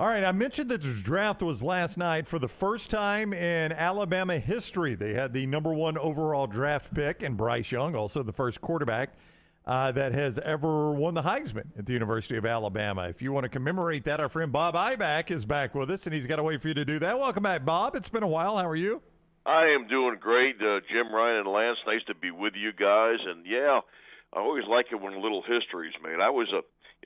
All right, I mentioned that the draft was last night for the first time in Alabama history. They had the number one overall draft pick in Bryce Young, also the first quarterback that has ever won the Heisman at the University of Alabama. If you want to commemorate that, our friend Bob Iback is back with us, and he's got to wait for you to do that. Welcome back, Bob. It's been a while. How are you? I am doing great, Jim, Ryan, and Lance. Nice to be with you guys. And yeah, I always like it when little histories, man. I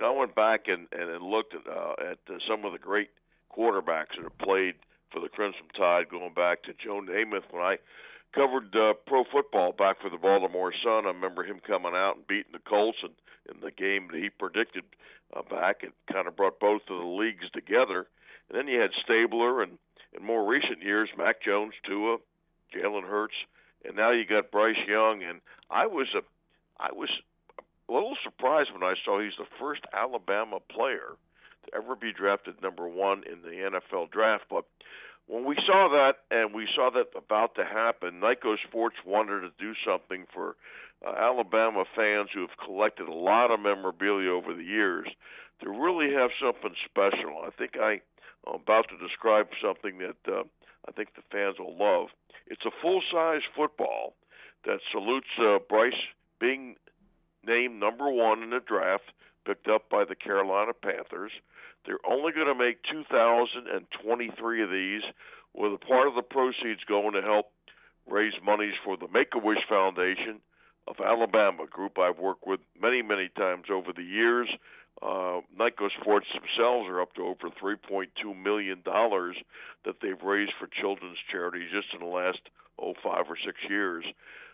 went back and looked at some of the great quarterbacks that have played for the Crimson Tide, going back to Joe Namath when I covered pro football back for the Baltimore Sun. I remember him coming out and beating the Colts in the game that he predicted back. It kind of brought both of the leagues together. And then you had Stabler, and in more recent years, Mac Jones, Tua, Jalen Hurts, and now you got Bryce Young. And I was a little surprised when I saw he's the first Alabama player to ever be drafted number one in the NFL draft. But when we saw that, and we saw that about to happen, Nikco Sports wanted to do something for Alabama fans who have collected a lot of memorabilia over the years to really have something special. I think I'm about to describe something that I think the fans will love. It's a full-size football that salutes Bryce being named number one in the draft, picked up by the Carolina Panthers. They're only going to make 2,023 of these, with a part of the proceeds going to help raise monies for the Make-A-Wish Foundation of Alabama, a group I've worked with many, many times over the years. Nikco Sports themselves are up to over $3.2 million that they've raised for children's charities just in the last 5 or 6 years.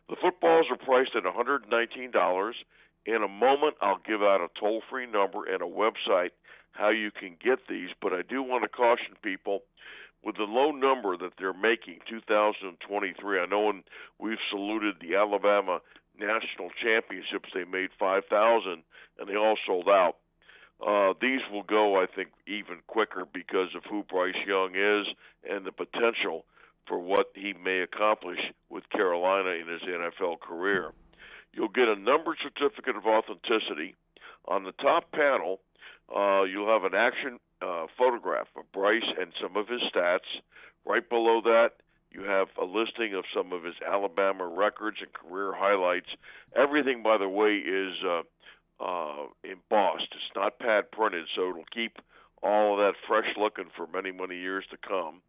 The footballs are priced at $119. In a moment, I'll give out a toll-free number and a website how you can get these, but I do want to caution people with the low number that they're making, 2023. I know when we've saluted the Alabama National Championships, they made 5,000, and they all sold out. These will go, I think, even quicker because of who Bryce Young is and the potential for what he may accomplish with Carolina in his NFL career. You'll get a numbered certificate of authenticity. On the top panel, you'll have an action photograph of Bryce and some of his stats. Right below that, you have a listing of some of his Alabama records and career highlights. Everything, by the way, is embossed. It's not pad printed, so it'll keep all of that fresh looking for many, many years to come.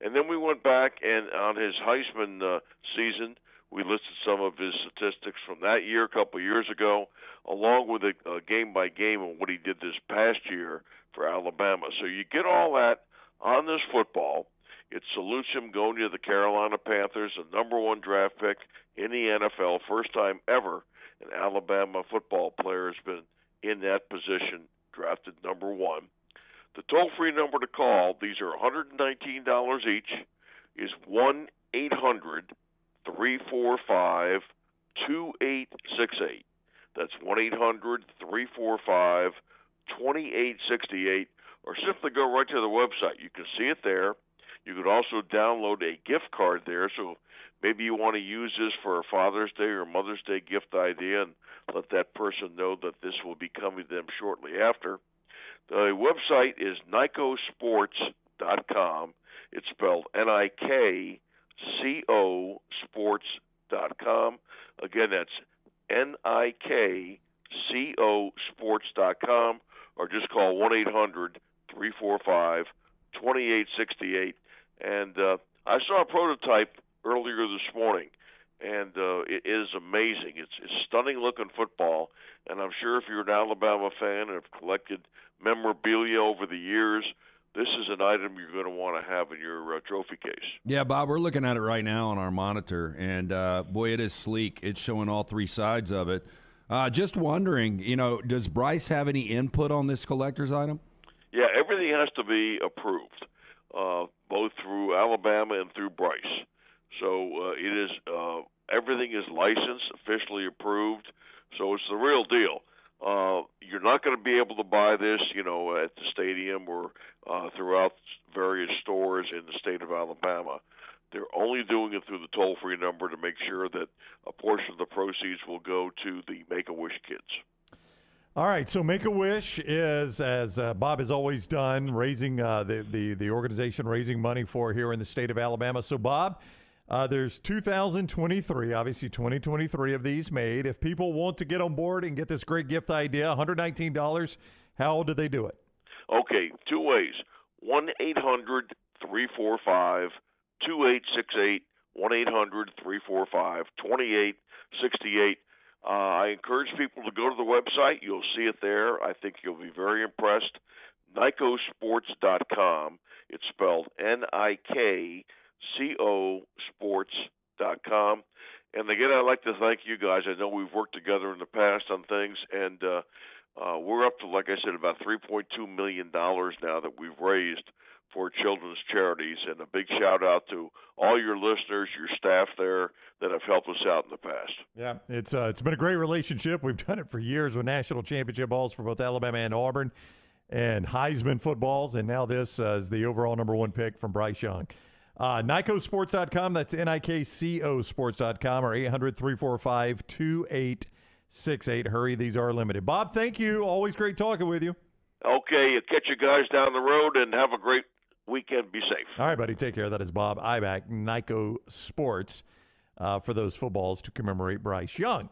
And then we went back, and on his Heisman season, we listed some of his statistics from that year, a couple of years ago, along with a game-by-game of what he did this past year for Alabama. So you get all that on this football. It salutes him going to the Carolina Panthers, the number one draft pick in the NFL, first time ever an Alabama football player has been in that position, drafted number one. The toll-free number to call, these are $119 each, is 1-800-345-2868. That's 1-800-345-2868, or simply go right to the website. You can see it there. You could also download a gift card there, so maybe you want to use this for a Father's Day or Mother's Day gift idea and let that person know that this will be coming to them shortly after. The website is NikcoSports.com. It's spelled Nikco Sports.com. Again, that's NikcoSports.com, or just call 1-800-345-2868. And I saw a prototype earlier this morning, and it is amazing. It's stunning-looking football, and I'm sure if you're an Alabama fan and have collected memorabilia over the years, this is an item you're going to want to have in your trophy case. Yeah, Bob, we're looking at it right now on our monitor, and boy, it is sleek. It's showing all three sides of it. Just wondering, does Bryce have any input on this collector's item? Yeah, everything has to be approved, both through Alabama and through Bryce. So it is everything is licensed, officially approved. So it's the real deal. You're not going to be able to buy this, at the stadium or throughout various stores in the state of Alabama. They're only doing it through the toll-free number to make sure that a portion of the proceeds will go to the Make-A-Wish kids. All right, so Make-A-Wish is, as Bob has always done, raising the organization raising money for here in the state of Alabama. So, Bob, there's 2023, obviously 2023 of these made. If people want to get on board and get this great gift idea, $119, how do they do it? Okay, two ways. 1-800-345-2868, 1-800-345-2868. I encourage people to go to the website. You'll see it there. I think you'll be very impressed. NikcoSports.com. It's spelled Nikco sports.com. And again, I'd like to thank you guys. I know we've worked together in the past on things, and we're up to, like I said, about $3.2 million now that we've raised for children's charities. And a big shout-out to all your listeners, your staff there that have helped us out in the past. Yeah, it's been a great relationship. We've done it for years with national championship balls for both Alabama and Auburn and Heisman footballs, and now this is the overall number one pick from Bryce Young. NikcoSports.com, that's NIKCO sports.com, or 800-345-2868. Hurry, these are limited. Bob, thank you. Always great talking with you. Okay, catch you guys down the road, and have a great weekend. Be safe. All right, buddy. Take care. That is Bob Ibach, Nikco Sports, for those footballs to commemorate Bryce Young.